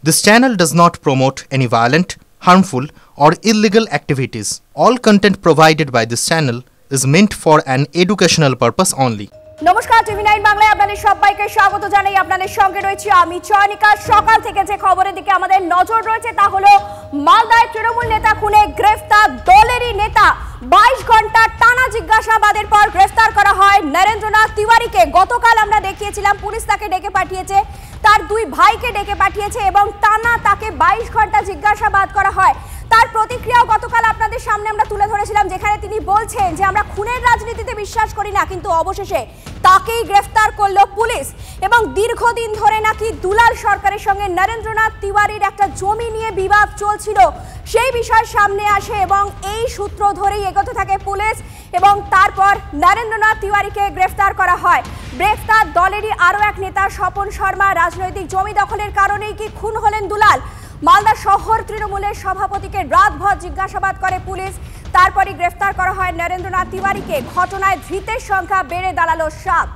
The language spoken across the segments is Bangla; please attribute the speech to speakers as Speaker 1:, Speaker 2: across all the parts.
Speaker 1: This channel does not promote any violent, harmful, or illegal activities. All content provided by this channel is meant for an educational purpose only.
Speaker 2: নমস্কার, টিভি9 বাংলায় আপনাদের সবাইকে স্বাগত জানাই। আপনাদের সঙ্গে রয়েছে আমি চয়নিকা। সকাল থেকে যে খবরের দিকে আমাদের নজর রয়েছে তা হলো মালদায় তৃণমূল নেতা খুনে গ্রেফতার দলেরই নেতা। 22 ঘন্টা টানা জিজ্ঞাসাবাদের পর গ্রেফতার করা হয় নরেন্দ্রনাথ তিওয়ারিকে। গতকাল আমরা দেখিয়েছিলাম পুলিশ তাকে ডেকে পাঠিয়েছে, তার দুই ভাইকে ডেকে পাঠিয়েছে এবং টানা তাকে 22 ঘন্টা জিজ্ঞাসাবাদ করা হয়। তার প্রতিক্রিয়াও গতকাল আপনাদের সামনে আমরা তুলে ধরেছিলাম, যেখানে তিনি বলছেন যে আমরা খুনের রাজনীতিতে বিশ্বাস করি না, কিন্তু অবশেষে তাকেই গ্রেফতার করলো পুলিশ। এবং দীর্ঘদিন ধরে নাকি দুলাল সরকারের সঙ্গে নরেন্দ্রনাথ তিওয়ারির একটা জমি নিয়ে বিবাদ চলছিল, সেই বিষয় সামনে আসে এবং এই সূত্র ধরেই এগোতে থাকে পুলিশ এবং তারপর নরেন্দ্রনাথ তিওয়ারিকে গ্রেফতার করা হয়। গ্রেফতার দলেরই আরও এক নেতা স্বপন শর্মা। রাজনৈতিক জমি দখলের কারণেই কি খুন হলেন দুলাল? মালদা শহর তৃণমূলের সভাপতিকে রাতভর জিজ্ঞাসাবাদ করে পুলিশ, তারপরই গ্রেফতার করা হয় নরেন্দ্রনাথ তিওয়ারিকে। ঘটনায় ধৃতের সংখ্যা বেড়ে দাঁড়ালো 7।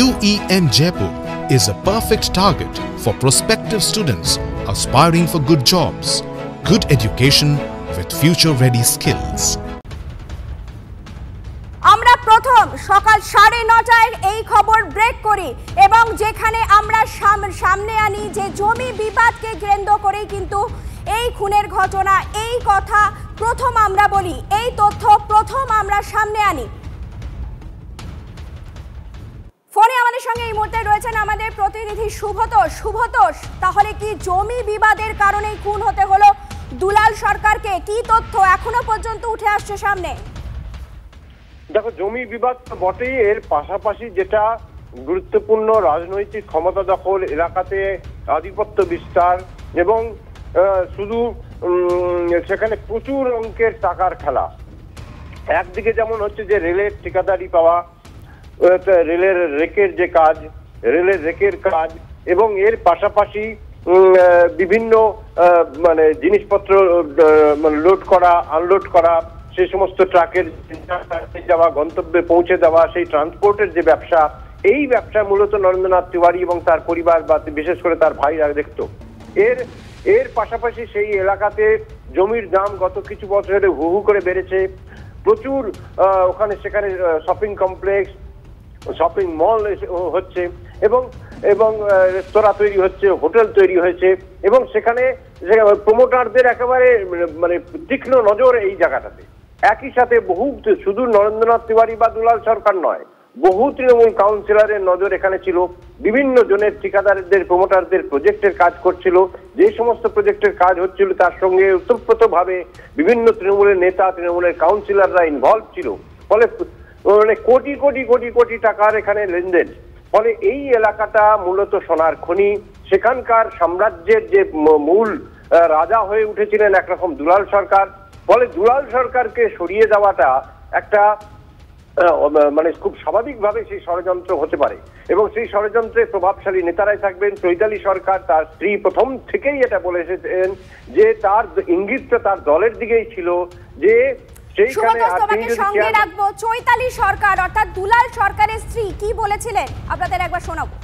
Speaker 3: UEM Jaipur is a perfect target for prospective students aspiring for good jobs, good education with future-ready skills.
Speaker 2: আমরা প্রথম সকাল 9:30টায় এই খবর ব্রেক করি এবং যেখানে আমরা সামনে আনি যে জমি বিবাদকে কেন্দ্র করেই কিন্তু এই খুনের ঘটনা, এই কথা প্রথম আমরা বলি, এই তথ্য প্রথম আমরা সামনে আনি। ফোনে আমাদের সঙ্গে এই মুহূর্তে রয়েছেন আমাদের প্রতিনিধি শুভতোষ। শুভতোষ, তাহলে কি জমি বিবাদের কারণেই খুন হতে হলো দুলাল সরকারকে? কি তথ্য এখনো পর্যন্ত উঠে আসছে সামনে?
Speaker 4: দেখো, জমি বিবাদ তো বটেই, এর পাশাপাশি যেটা গুরুত্বপূর্ণ রাজনৈতিক ক্ষমতা দখল, এলাকাতে আধিপত্য বিস্তার এবং শুধু সেখানে প্রচুর অঙ্কের টাকার খেলা। একদিকে যেমন হচ্ছে যে রেলের ঠিকাদারি পাওয়া, রেলের রেকের যে কাজ, রেলের রেকের কাজ এবং এর পাশাপাশি বিভিন্ন মানে জিনিসপত্র লোড করা আনলোড করা, সেই সমস্ত ট্রাকের যাওয়া, গন্তব্যে পৌঁছে দেওয়া, সেই ট্রান্সপোর্টের যে ব্যবসা, এই ব্যবসা মূলত নরেন্দ্রনাথ তিওয়ারি এবং তার পরিবার বা বিশেষ করে তার ভাইরা দেখতো। এর পাশাপাশি সেই এলাকাতে জমির দাম গত কিছু বছরে হু হু করে বেড়েছে। প্রচুর ওখানে সেখানে শপিং কমপ্লেক্স, শপিং মল হচ্ছে এবং এবং রেস্তোরাঁ তৈরি হচ্ছে, হোটেল তৈরি হয়েছে এবং সেখানে প্রমোটারদের একেবারে মানে তীক্ষ্ণ নজর এই জায়গাটাতে। একই সাথে বহু, শুধু নরেন্দ্রনাথ তিওয়ারি বা দুলাল সরকার নয়, বহু তৃণমূল কাউন্সিলরের নজর এখানে ছিল। বিভিন্ন জনের ঠিকাদারদের, প্রমোটারদের প্রজেক্টের কাজ করছিল। যে সমস্ত প্রজেক্টের কাজ হচ্ছিল তার সঙ্গে ওতপ্রোতভাবে বিভিন্ন তৃণমূলের নেতা, তৃণমূলের কাউন্সিলররা ইনভলভ ছিল। ফলে মানে কোটি কোটি কোটি কোটি টাকার এখানে লেনদেন। ফলে এই এলাকাটা মূলত সোনার খনি। সেখানকার সাম্রাজ্যের যে মূল রাজা হয়ে উঠেছিলেন একরকম দুলাল সরকার। ফলে দুলাল সরকারকে সরিয়ে দেওয়াটা একটা মানে খুব স্বাভাবিকভাবে সেই ষড়যন্ত্র হতে পারে এবং সেই ষড়যন্ত্রে প্রভাবশালী নেতারাই থাকবেন। চৈতালি সরকার, তার স্ত্রী, প্রথম থেকেই এটা বলে এসেছেন যে তার ইঙ্গিতটা তার দলের দিকেই ছিল যে সেইখানে।
Speaker 2: সঙ্গে রাখবো চৈতালি সরকার অর্থাৎ দুলাল সরকারের স্ত্রী কি বলেছিলেন আপনাদের একবার শোনাবো।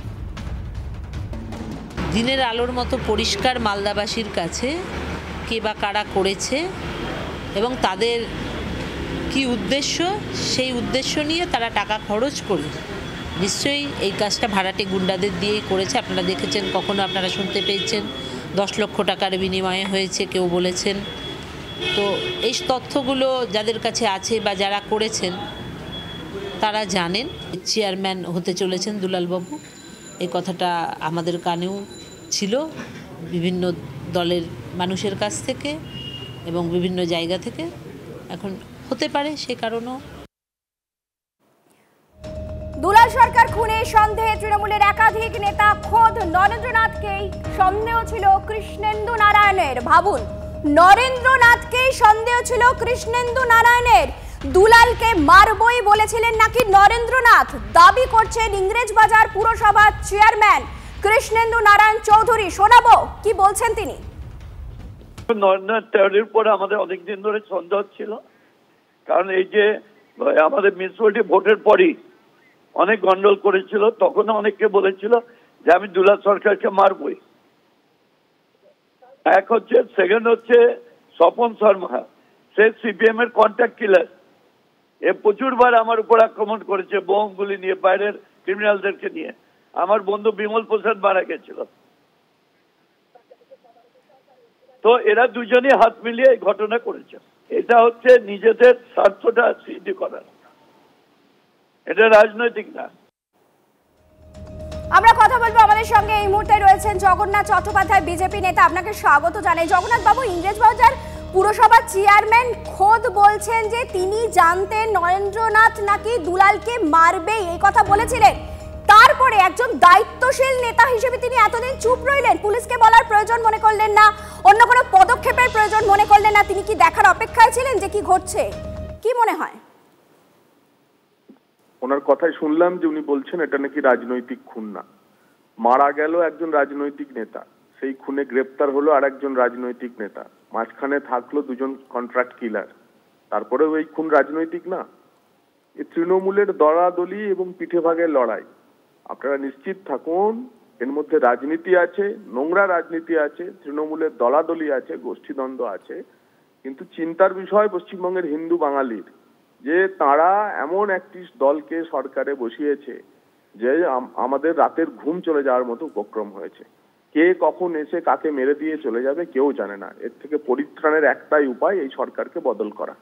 Speaker 5: দিনের আলোর মতো পরিষ্কার মালদাবাসীর কাছে কে বা কারা করেছে এবং তাদের কি উদ্দেশ্য, সেই উদ্দেশ্য নিয়ে তারা টাকা খরচ করে নিশ্চয়ই এই কাজটা ভাড়াটে গুন্ডাদের দিয়েই করেছে। আপনারা দেখেছেন, কখনো আপনারা শুনতে পেয়েছেন 10 লক্ষ টাকার বিনিময়ে হয়েছে, কেউ বলেছেন। তো এই তথ্যগুলো যাদের কাছে আছে বা যারা করেছেন তারা জানেন। চেয়ারম্যান হতে চলেছেন দুলালবাবু, এই কথাটা আমাদের কানেও ছিল বিভিন্ন দলের মানুষের কাছ থেকে এবং বিভিন্ন জায়গা থেকে। এখন হতে পারে সে কারণেও।
Speaker 2: দুলাল সরকার খুনে সন্দেহে তৃণমূলের একাধিক নেতা, খোদ নরেন্দ্রনাথকেই সন্দেহ ছিল কৃষ্ণেন্দু নারায়ণের। ভাবুন, নরেন্দ্রনাথকেই সন্দেহ ছিল কৃষ্ণেন্দু নারায়ণের। দুলালকে মারবই বলেছিলেন নাকি নরেন্দ্রনাথ, দাবি করছেন ইংরেজবাজার পুরসভার চেয়ারম্যান কৃষ্ণেন্দু নারায়ণ চৌধুরী। শোনাবো কি বলছেন তিনি।
Speaker 6: নরেন্দ্রনাথ তিওয়ারির উপরে আমাদের অনেকদিন ধরে সন্দেহ ছিল, কারণ এই যে আমাদের মিউনিসিপ্যালিটি ভোটের পরই অনেক গন্ডগোল করেছিল, তখন অনেককে বলেছিল যে আমি দুলাল সরকারকে মারবই। এক হচ্ছে, সেকেন্ড হচ্ছে স্বপন শর্মা, সে সিপিএম এর কন্ট্যাক্ট কিলার। এ প্রচুরবার আমার উপর আক্রমণ করেছে বোমগুলি নিয়ে, বাইরের ক্রিমিনালদেরকে নিয়ে। আমার বন্ধু বিমল প্রসাদ মারা গেছিল। তো এরা দুজনই হাত মিলিয়ে এই ঘটনা করেছে। এটা হচ্ছে নিজেদের স্বার্থটা সিদ্ধি করার, এটা রাজনৈতিক না।
Speaker 2: আমরা কথা বলবো, আমাদের সঙ্গে এই মুহূর্তে রয়েছেন জগন্নাথ চট্টোপাধ্যায়, বিজেপি নেতা। আপনাকে স্বাগত জানাই। জগন্নাথ বাবু, ইংরেজবাজার পুরসভার চেয়ারম্যান খোদ বলছেন যে তিনি জানতেন নরেন্দ্রনাথ নাকি দুলালকে মারবেই, এই কথা বলেছিলেন। তারপরে একজন দায়িত্বশীল নেতা হিসেবে তিনি এতদিন চুপ রইলেন, পুলিশকে বলার প্রয়োজন মনে করলেন না, অন্য কোনো পদক্ষেপের প্রয়োজন মনে করলেন না। তিনি কি দেখার অপেক্ষায় ছিলেন যে কি ঘটছে? কি মনে হয়?
Speaker 7: ওনার কথাই শুনলাম যে উনি বলছেন এটা নাকি রাজনৈতিক খুন না। মারা গেল একজন রাজনৈতিক নেতা, সেই খুনে গ্রেপ্তার হলো আর একজন রাজনৈতিক নেতা, মাঝখানে থাকলো দুজন কন্ট্রাক্ট কিলার, তারপরেও এই খুন রাজনৈতিক না? এই তৃণমূলের দলাদলি এবং পিঠে ভাগের লড়াই। আপনারা নিশ্চিত থাকুন এর মধ্যে রাজনীতি আছে, নোংরা রাজনীতি আছে, তৃণমূলের দলাদলি আছে, গোষ্ঠীদ্বন্দ্ব আছে। কিন্তু চিন্তার বিষয় পশ্চিমবঙ্গের হিন্দু বাঙালির, যে তারা এমন একটি দলকে সরকারে বসিয়েছে যে আমাদের রাতের ঘুম চলে যাওয়ার মতো উপক্রম হয়েছে। কে কখন এসে কাকে মেরে দিয়ে চলে যাবে কেউ জানে না। এর থেকে পরিত্রাণের একটাই উপায়, এই সরকারকে বদল করা।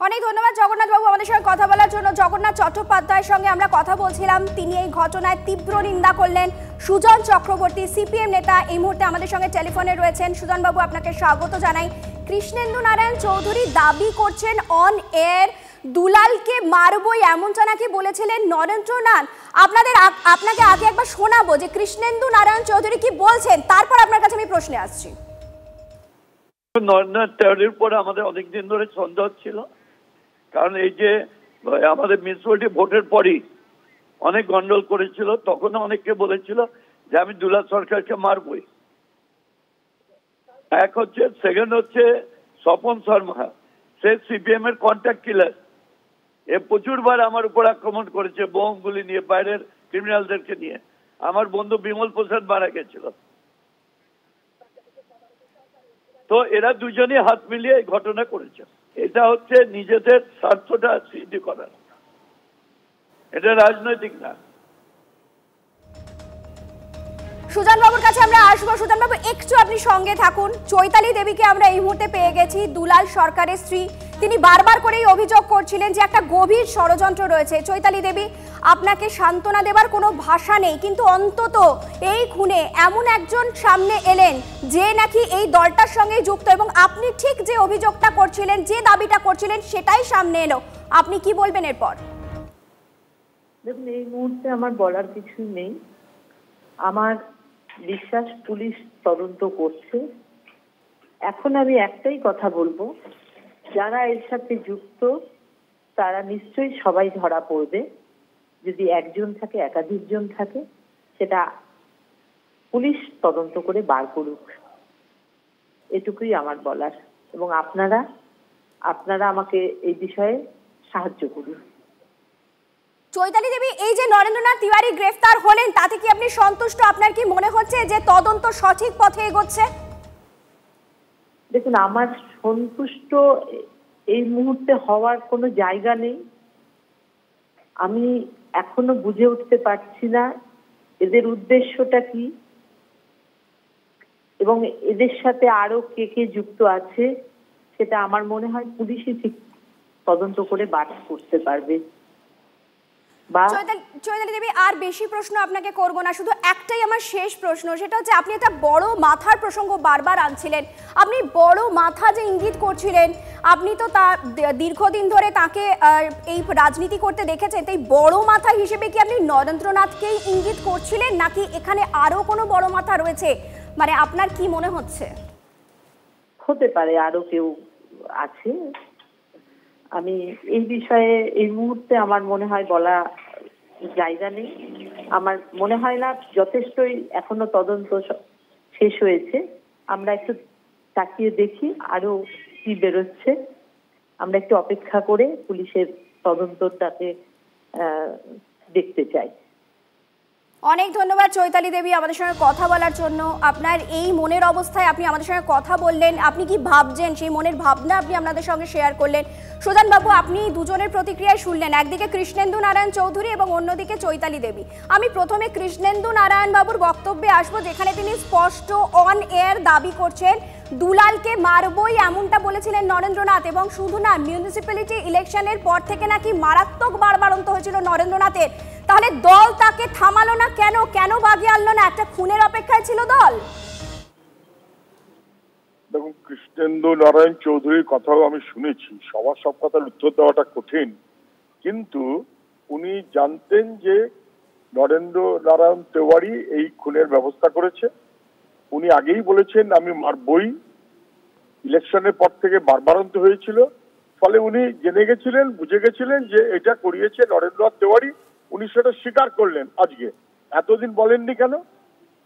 Speaker 2: অনেক ধন্যবাদ জগন্নাথ বাবু আমাদের সঙ্গে কথা বলার জন্য। জগন্নাথ চট্টোপাধ্যায়ের সঙ্গে আমরা কথা বলছিলাম, তিনি এই ঘটনায় তীব্র নিন্দা করলেন। সুজন চক্রবর্তী, সিপিএম নেতা, এই মুহূর্তে আমাদের সঙ্গে টেলিফোনে রয়েছেন। সুজন বাবু, আপনাকে স্বাগত জানাই। কৃষ্ণেন্দু নারায়ণ চৌধুরী দাবি করছেন অন এয়ার দুলালকে মারবই, এমনটা নাকি বলেছিলেন নরেন্দ্রনাথ। আপনাকে আগে একবার শোনাবো যে কৃষ্ণেন্দু নারায়ণ চৌধুরী কি বলছেন, তারপর আপনার কাছে আমি প্রশ্নে আসছি।
Speaker 6: নরেন্দ্রনাথ ত্যাগের উপরে আমাদের অনেকদিন ধরে সন্দেহ ছিল, কারণ এই যে আমাদের মিউনিসিপ্যালিটি ভোটের পরই অনেক গন্ডগোল করেছিল, তখন অনেককে বলেছিল যে আমি দুলাল সরকারকে মারবই। এক হচ্ছে, সেকেন্ড হচ্ছে স্বপন শর্মা, সে সিপিএম এর কন্ট্যাক্ট কিলার। এ প্রচুরবার আমার উপর আক্রমণ করেছে বোমগুলি নিয়ে, বাইরের ক্রিমিনালদেরকে নিয়ে। আমার বন্ধু বিমল প্রসাদ মারা গেছিল। তো এরা দুজনই হাত মিলিয়ে এই ঘটনা করেছে। এটা হচ্ছে নিজেদের স্বার্থটা সিদ্ধি করার, এটা রাজনৈতিক না।
Speaker 2: সুজন বাবুর কাছে আমরা আসবো। সুজন বাবু, একটু আপনি সঙ্গে থাকুন। চৈতালি দেবীকে আমরা এই মুহূর্তে পেয়ে গেছি, দুলাল সরকারের স্ত্রী। তিনি বারবার করেই অভিযোগ করছিলেন যে একটা গভীর ষড়যন্ত্র রয়েছে। চৈতালি দেবী, আপনাকে সান্ত্বনা দেবার কোনো ভাষা নেই, কিন্তু অন্তত এই খুনে এমন একজন সামনে এলেন যে নাকি এই দলটার সঙ্গে যুক্ত, এবং আপনি ঠিক যে অভিযোগটা করছিলেন, যে দাবিটা করছিলেন, সেটাই সামনে এলো। আপনি কি বলবেন এরপর?
Speaker 8: দেখুন, এই মুহূর্তে আমার বলার কিছু নেই। আমার বিশ্বাস পুলিশ তদন্ত করছে। এখন আমি একটাই কথা বলবো, যারা এর সাথে যুক্ত তারা নিশ্চয়ই সবাই ধরা পড়বে। যদি একজন থাকে, একাধিক জন থাকে, সেটা পুলিশ তদন্ত করে বার করুক, এটুকুই আমার বলার। এবং আপনারা আমাকে এই বিষয়ে সাহায্য করুন।
Speaker 2: চৈতালি দেবী, এই যে নরেন্দ্রনাথ তিওয়ারি গ্রেফতার হলেন, তাতে কি আপনি সন্তুষ্ট? আপনার কি মনে হচ্ছে যে তদন্ত সঠিক পথে এগোচ্ছে?
Speaker 8: দেখুন, আমার সন্তুষ্ট এই মুহূর্তে হওয়ার কোনো জায়গা নেই। আমি এখনো বুঝে উঠতে পারছি না এদের উদ্দেশ্যটা কি, এবং এদের সাথে আরো কে কে যুক্ত আছে, সেটা আমার মনে হয় পুলিশই ঠিক তদন্ত করে বার করতে পারবে।
Speaker 2: চৈতালি দেবী, আর বেশি প্রশ্ন আপনাকে করব না, শুধু একটাই আমার শেষ প্রশ্ন, সেটা হচ্ছে আপনি একটা বড় মাথার প্রসঙ্গ বারবার আনছিলেন। আপনি বড় মাথা যে ইঙ্গিত করছিলেন, আপনি তো তার দীর্ঘদিন ধরে তাকে এই রাজনীতি করতে দেখেছেন, তাই বড় মাথা হিসেবে কি আপনি নরেন্দ্রনাথকেই ইঙ্গিত করছিলেন, নাকি এখানে আরো কোনো বড় মাথা রয়েছে? মানে আপনার কি মনে হচ্ছে?
Speaker 8: হতে পারে আরো কেউ আছে। আমি এই বিষয়ে এই মুহূর্তে আমার মনে হয় বলা জায়গা নেই। আমার মনে হয় না, যথেষ্টই এখনো তদন্ত শেষ হয়েছে। আমরা একটু তাকিয়ে দেখি আরো কি বেরোচ্ছে। আমরা একটু অপেক্ষা করে পুলিশের তদন্তটাকে দেখতে চাই।
Speaker 2: অনেক ধন্যবাদ চৈতালি দেবী আমাদের সঙ্গে কথা বলার জন্য। আপনার এই মনের অবস্থায় আপনি আমাদের সঙ্গে কথা বললেন, আপনি কি ভাবছেন সেই মনের ভাবনা আপনি আপনাদের সঙ্গে শেয়ার করলেন। সুজান বাবু, আপনি দুজনের প্রতিক্রিয়ায় শুনলেন, একদিকে কৃষ্ণেন্দু নারায়ণ চৌধুরী এবং অন্যদিকে চৈতালি দেবী। আমি প্রথমে কৃষ্ণেন্দু নারায়ণ বাবুর বক্তব্যে আসবো, যেখানে তিনি স্পষ্ট অন এয়ার দাবি করছেন দুলালকে মারবই, এমনটা বলেছিলেন নরেন্দ্রনাথ। এবং শুধু না, মিউনিসিপ্যালিটি ইলেকশনের পর থেকে নাকি মারাত্মক বাড়বাড়ন্ত হয়েছিল নরেন্দ্রনাথের। তাহলে দল তাকে থামালো না কেন? কেন বাগে আনলো না? একটা খুনের অপেক্ষায় ছিল দল।
Speaker 9: দেখুন, কৃষ্ণেন্দু নারায়ণ চৌধুরীর কথাও আমি শুনেছি। সবার সব কথার উত্তর দেওয়াটা কঠিন, কিন্তু উনি জানতেন যে নরেন্দ্র নারায়ণ তেওয়ারি এই খুনের ব্যবস্থা করেছে। উনি আগেই বলেছেন আমি মারবই। ইলেকশনের পর থেকে বারবারন্ত হয়েছিল, ফলে উনি জেনে গেছিলেন, বুঝে গেছিলেন যে এটা করিয়েছে নরেন্দ্রনাথ তেওয়ারি। উনি সেটা স্বীকার করলেন আজকে। এতদিন বলেননি কেন?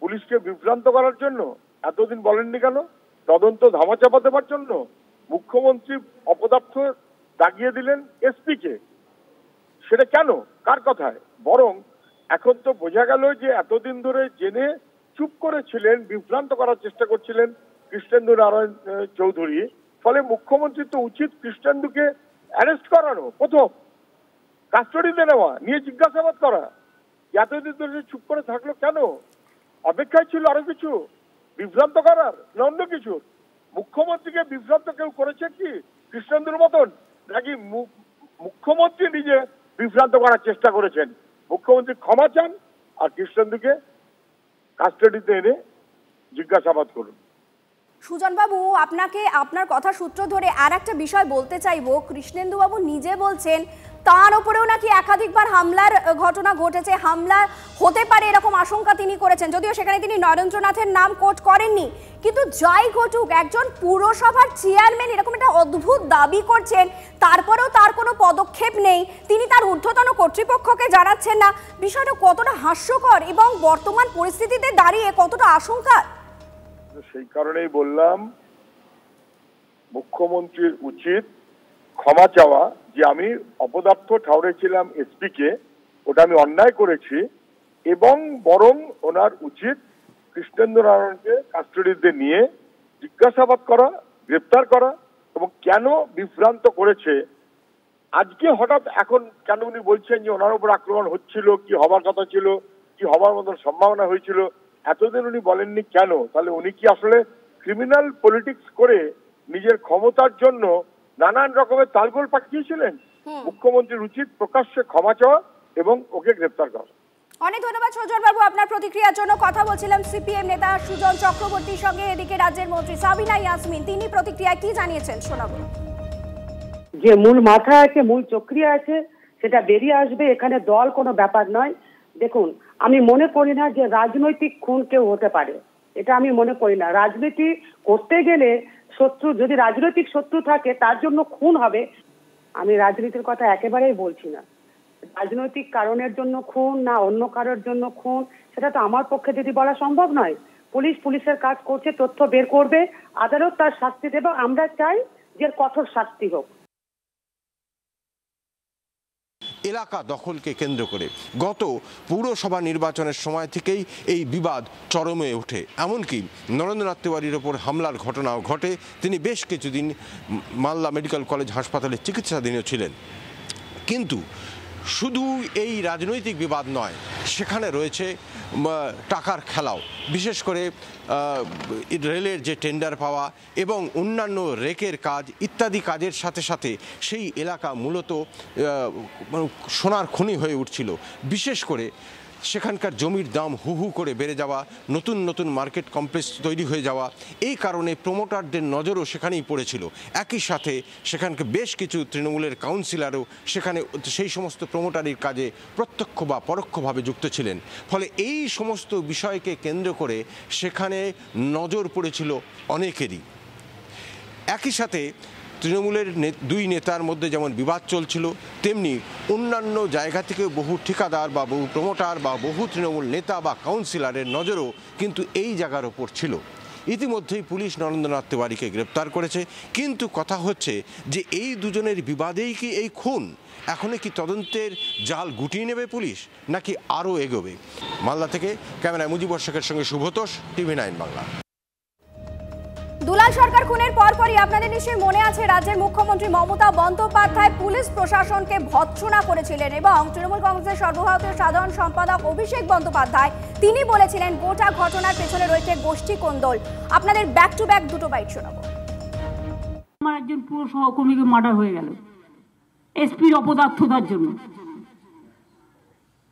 Speaker 9: পুলিশকে বিভ্রান্ত করার জন্য? এতদিন বলেননি কেন? তদন্ত ধামাচাপা দেওয়ার জন্য? মুখ্যমন্ত্রী অপদার্থ দাগিয়ে দিলেন এসপিকে, সেটা কেন? কার কথায়? বরং এখন তো বোঝা গেল যে এতদিন ধরে জেনে চুপ করেছিলেন, বিভ্রান্ত করার চেষ্টা করছিলেন কৃষ্ণেন্দু নারায়ণ চৌধুরী। ফলে মুখ্যমন্ত্রী তো উচিত কৃষ্ণেন্দুকে অ্যারেস্ট করানো, প্রথম কাস্টডিতে নেওয়া, নিয়ে জিজ্ঞাসাবাদ করা। এতদিন ধরে চুপ করে থাকলো কেন? অপেক্ষায় ছিল আরো কিছু বিভ্রান্ত করার, না অন্য কিছু? মুখ্যমন্ত্রীকে বিভ্রান্ত কেউ করেছে কি কৃষ্ণেন্দুর মতন? নাকি মুখ্যমন্ত্রী নিজে বিভ্রান্ত করার চেষ্টা করেছেন? মুখ্যমন্ত্রী ক্ষমা চান আর কৃষ্ণেন্দুকে কাস্টডিতে এনে জিজ্ঞাসাবাদ করুন।
Speaker 2: সুজন বাবু, আপনাকে আপনার কথা সূত্র ধরে আর একটা বিষয় বলতে চাইবো। কৃষ্ণেন্দু বাবু নিজে বলছেন তার উপরেও নাকি একাধিকবার হামলার ঘটনা ঘটেছে, হামলা হতে পারে এরকম আশঙ্কা তিনি করেছেন, যদিও সেখানে তিনি নরেন্দ্রনাথের নাম কোট করেননি। কিন্তু যাই ঘটুক, একজন পুরসভার চেয়ারম্যান এরকম একটা অদ্ভুত দাবি করছেন, তারপরেও তার কোনো পদক্ষেপ নেই, তিনি তার ঊর্ধ্বতন কর্তৃপক্ষকে জানাচ্ছেন না। বিষয়টা কতটা হাস্যকর এবং বর্তমান পরিস্থিতিতে দাঁড়িয়ে কতটা আশঙ্কা।
Speaker 9: সেই কারণেই বললাম মুখ্যমন্ত্রীর উচিত ক্ষমা চাওয়া, যে আমি অপদার্থ ঠাউরেছিলাম এসপিকে, ওটা আমি অন্যায় করেছি, এবং বরং ওনার উচিত কৃষ্ণেন্দু নারায়ণকে কাস্টডিতে নিয়ে জিজ্ঞাসাবাদ করা, গ্রেপ্তার করা, এবং কেন বিভ্রান্ত করেছে। আজকে হঠাৎ এখন কেন উনি বলছেন যে ওনার উপর আক্রমণ হচ্ছিল, কি হবার কথা ছিল, কি হবার মতন সম্ভাবনা হয়েছিল, এতদিন উনি বলেননি কেন? তাহলে উনি কি আসলে ক্রিমিনাল পলিটিক্স করে নিজের ক্ষমতার জন্য নানান রকমের তালগোল পাঠিয়েছিলেন? মুখ্যমন্ত্রীর উচিত প্রকাশ্যে ক্ষমা চাওয়া এবং ওকে গ্রেপ্তার করা।
Speaker 2: অনেক ধন্যবাদ সুজন বাবু আপনার প্রতিক্রিয়ার জন্য। কথা বলছিলাম সিপিএম নেতা সুজন চক্রবর্তীর সঙ্গে। এদিকে রাজ্যের মন্ত্রী সাবিনা ইয়াসমিন, তিনি প্রতিক্রিয়ায় কি জানিয়েছেন শোনাবো।
Speaker 10: যে মূল মাথা আছে, মূল চক্রিয়া আছে, সেটা বেরিয়ে আসবে। এখানে দল কোনো ব্যাপার নয়। দেখুন, আমি মনে করি না যে রাজনৈতিক খুন কেউ হতে পারে, এটা আমি মনে করি না। রাজনীতি করতে গেলে শত্রু, যদি রাজনৈতিক শত্রু থাকে তার জন্য খুন হবে, আমি রাজনীতির কথা একেবারেই বলছি না। রাজনৈতিক কারণের জন্য খুন না অন্য কারোর জন্য খুন, সেটা তো আমার পক্ষে যদি বলা সম্ভব নয়। পুলিশের কাজ করছে, তথ্য বের করবে, আদালত তার শাস্তি দেবে। আমরা চাই যে কঠোর শাস্তি হোক।
Speaker 11: এলাকা দখলকে কেন্দ্র করে গত পৌরসভা নির্বাচনের সময় থেকেই এই বিবাদ চরমে ওঠে। এমনকি নরেন্দ্রনাথ তেওয়ারির ওপর হামলার ঘটনাও ঘটে। তিনি বেশ কিছুদিন মালদা মেডিকেল কলেজ হাসপাতালে চিকিৎসাধীনও ছিলেন। কিন্তু শুধু এই রাজনৈতিক বিবাদ নয়, সেখানে রয়েছে টাকার খেলাও। বিশেষ করে রেলের যে টেন্ডার পাওয়া এবং অন্যান্য রেকের কাজ ইত্যাদি কাজের সাথে সাথে সেই এলাকা মূলত সোনার খনি হয়ে উঠছিল। বিশেষ করে সেখানকার জমির দাম হু হু করে বেড়ে যাওয়া, নতুন নতুন মার্কেট কমপ্লেক্স তৈরি হয়ে যাওয়া, এই কারণে প্রমোটারদের নজরও সেখানেই পড়েছিল। একই সাথে সেখানকে বেশ কিছু তৃণমূলের কাউন্সিলরও সেখানে সেই সমস্ত প্রমোটারির কাজে প্রত্যক্ষ বা পরোক্ষভাবে যুক্ত ছিলেন। ফলে এই সমস্ত বিষয়কে কেন্দ্র করে সেখানে নজর পড়েছিল অনেকেরই। একই সাথে তৃণমূলের দুই নেতার মধ্যে যেমন বিবাদ চলছিল, তেমনি অন্যান্য জায়গা থেকে বহু ঠিকাদার বা বহু প্রমোটার বা বহু তৃণমূল নেতা বা কাউন্সিলরের নজরও কিন্তু এই জায়গার ওপর ছিল। ইতিমধ্যেই পুলিশ নরেন্দ্রনাথ তিওয়ারিকে গ্রেপ্তার করেছে। কিন্তু কথা হচ্ছে যে এই দুজনের বিবাদেই কি এই খুন? এখন কি তদন্তের জাল গুটিয়ে নেবে পুলিশ, নাকি আরও এগোবে? মালদা থেকে ক্যামেরায় মুজিবুর শেখের সঙ্গে শুভতোষ, TV9 বাংলা।
Speaker 2: দুলাল সরকার খুনের পরপরই আপনাদের নিশ্চয়ই মনে আছে রাজ্যের মুখ্যমন্ত্রী মমতা বন্দ্যোপাধ্যায় পুলিশ প্রশাসনকে ভৎসনা করেছিলেন এবং তৃণমূল কংগ্রেসের সর্বভারতীয় সাধারণ সম্পাদক অভিষেক বন্দ্যোপাধ্যায় তিনি বলেছিলেন গোটা ঘটনার পেছনে রয়েছে গোষ্ঠী কোন্দল। আপনাদের ব্যাক টু ব্যাক দুটো বাইট শোনাবো।
Speaker 12: আমার একজন পুরো সহকর্মীকে মার্ডার হয়ে গেল এসপির অপদার্থতার জন্য।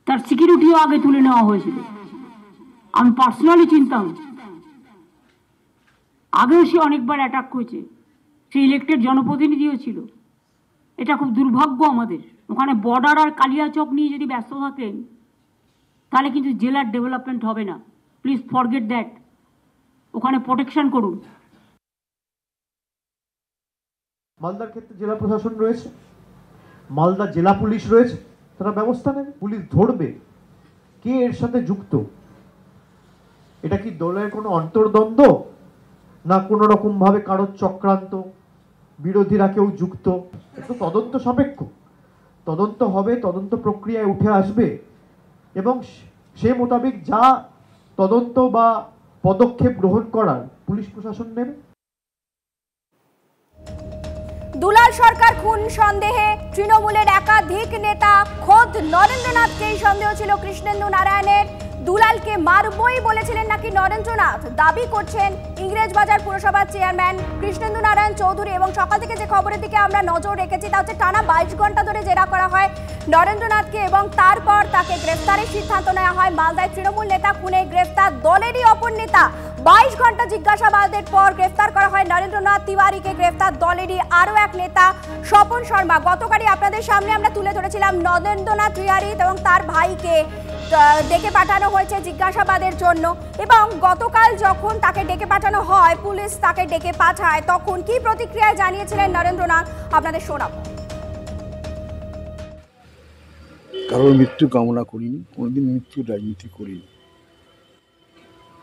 Speaker 12: তার সিকিউরিটিও আগে তুলে নেওয়া হয়েছিল। আমি পার্সোনালি চিনতাম, আগেও সে অনেকবার অ্যাটাক করেছে, সে ইলেক্টেড জনপ্রতিনিধিও ছিল। এটা খুব দুর্ভাগ্য আমাদের। ওখানে বর্ডার আর কালিয়াচক নিয়ে যদি ব্যস্ত থাকেন তাহলে কিন্তু জেলার ডেভেলপমেন্ট হবে না। Please forget that. ওখানে প্রোটেকশন করুন।
Speaker 13: মালদার ক্ষেত্রে জেলা প্রশাসন রয়েছে, মালদা জেলা পুলিশ রয়েছে, তারা ব্যবস্থা নেবে, পুলিশ ধরবে কে এর সাথে যুক্ত। এটা কি দলের কোনো অন্তর্দ্বন্দ্ব, না কোনো রকম ভাবে কারোর চক্রান্ত, বিরোধীরা কেউ যুক্ত? একটু তদন্ত সাপেক্ষ তদন্ত হবে, তদন্ত প্রক্রিয়ায় উঠে আসবে এবং সে মোতাবেক যা তদন্ত বা পদক্ষেপ গ্রহণ করার পুলিশ প্রশাসন নেবে।
Speaker 2: দুলাল সরকার খুন সন্দেহে তৃণমূলের একাধিক নেতা, খোদ নরেন্দ্রনাথকেই সন্দেহ ছিল কৃষ্ণেন্দু নারায়ণের। দুলালকে মারবই বলেছিলেন নাকি নরেন্দ্রনাথ, দাবি করছেন ইংরেজবাজার পুরসভার চেয়ারম্যান কৃষ্ণেন্দু নারায়ণ চৌধুরী। এবং সকাল থেকে যে খবরের দিকে আমরা নজর রেখেছি তা হচ্ছে টানা 22 ঘন্টা ধরে জেরা করা হয় নরেন্দ্রনাথকে এবং তারপর তাকে গ্রেফতারের সিদ্ধান্ত নেওয়া হয়। মালদায় তৃণমূল নেতা খুনে গ্রেফতার দলেরই অপর নেতা। 22 ঘন্টা জিজ্ঞাসাবাদের পর গ্রেফতার করা হয় নরেন্দ্রনাথ তিওয়ারিকে। গ্রেফতার দলেরই আরও এক নেতা স্বপন শর্মা। গতকালই আপনাদের সামনে আমরা তুলে ধরেছিলাম নরেন্দ্রনাথ তিওয়ারি এবং তার ভাইকে ডেকে পাঠানো হয়েছে জিজ্ঞাসাবাদের জন্য। এবং গতকাল যখন তাকে ডেকে পাঠানো হয়, পুলিশ তাকে ডেকে পাঠায়, তখন কি প্রতিক্রিয়া জানিয়েছিলেন নরেন্দ্রনাথ আপনাদের শোনাবো।
Speaker 14: কারোর মৃত্যু কামনা করিনি, কোনোদিন মৃত্যু রাজনীতি করিনি।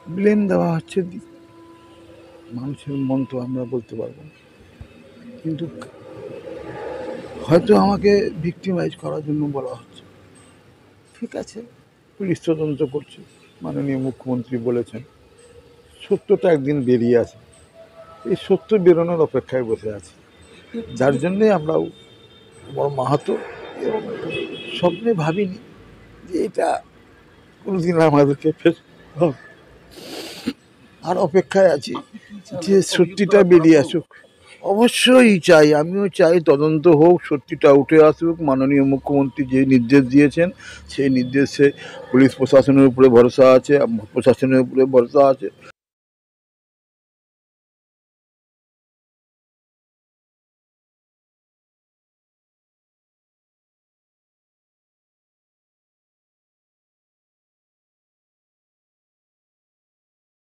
Speaker 14: ব্লেম দেওয়া হচ্ছে, মানুষের মন তো আমরা বলতে পারবো না, কিন্তু হয়তো আমাকে ভিক্টিমাইজ করার জন্য বলা হচ্ছে। ঠিক আছে, পুলিশ তদন্ত করছে, মাননীয় মুখ্যমন্ত্রী বলেছেন সত্যটা একদিন বেরিয়ে আসে। এই সত্য বেরোনোর অপেক্ষায় বসে আছে, যার জন্যে আমরাও বড় মাহাতো এবং স্বপ্নে ভাবিনি যে এটা কোনোদিন আমাদেরকে ফের আর অপেক্ষায় আছি যে সত্যিটা বেরিয়ে আসুক। অবশ্যই চাই, আমিও চাই তদন্ত হোক, সত্যিটা উঠে আসুক। মাননীয় মুখ্যমন্ত্রী যে নির্দেশ দিয়েছেন সেই নির্দেশে পুলিশ প্রশাসনের উপরে ভরসা আছে, প্রশাসনের উপরে ভরসা আছে।